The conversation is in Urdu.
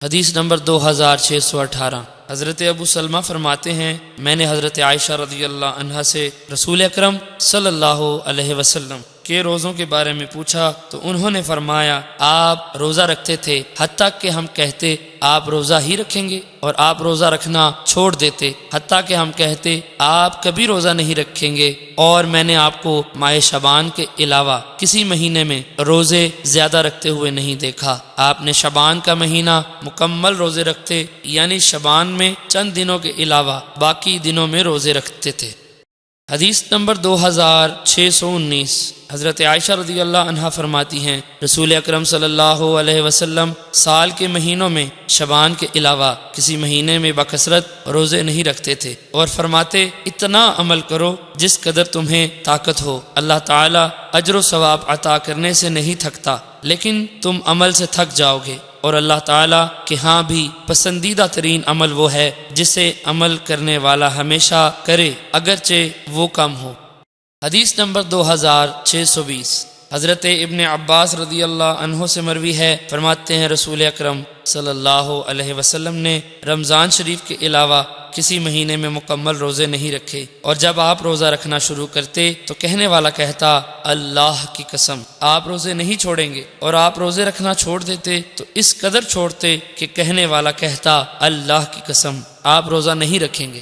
حدیث نمبر 2618۔ حضرت ابو سلمہ فرماتے ہیں، میں نے حضرت عائشہ رضی اللہ عنہا سے رسول اکرم صلی اللہ علیہ وسلم کے روزوں کے بارے میں پوچھا تو انہوں نے فرمایا، آپ روزہ رکھتے تھے حتیٰ کہ ہم کہتے آپ روزہ ہی رکھیں گے، اور آپ روزہ رکھنا چھوڑ دیتے حتیٰ کہ ہم کہتے آپ کبھی روزہ نہیں رکھیں گے، اور میں نے آپ کو ماہ شبان کے علاوہ کسی مہینے میں روزے زیادہ رکھتے ہوئے نہیں دیکھا۔ آپ نے شبان کا مہینہ مکمل روزے رکھتے، یعنی شبان میں چند دنوں کے علاوہ باقی دنوں میں روزے رکھتے تھے۔ حدیث نمبر 2619۔ حضرت عائشہ رضی اللہ عنہا فرماتی ہیں، رسول اکرم صلی اللہ علیہ وسلم سال کے مہینوں میں شبان کے علاوہ کسی مہینے میں بکثرت روزے نہیں رکھتے تھے، اور فرماتے اتنا عمل کرو جس قدر تمہیں طاقت ہو، اللہ تعالی اجر و ثواب عطا کرنے سے نہیں تھکتا، لیکن تم عمل سے تھک جاؤ گے، اور اللہ تعالیٰ کے ہاں بھی پسندیدہ ترین عمل وہ ہے جسے عمل کرنے والا ہمیشہ کرے اگرچہ وہ کم ہو۔ حدیث نمبر 2620۔ حضرت ابن عباس رضی اللہ عنہ سے مروی ہے، فرماتے ہیں رسول اکرم صلی اللہ علیہ وسلم نے رمضان شریف کے علاوہ کسی مہینے میں مکمل روزے نہیں رکھے، اور جب آپ روزہ رکھنا شروع کرتے تو کہنے والا کہتا اللہ کی قسم آپ روزے نہیں چھوڑیں گے، اور آپ روزے رکھنا چھوڑ دیتے تو اس قدر چھوڑتے کہ کہنے والا کہتا اللہ کی قسم آپ روزہ نہیں رکھیں گے۔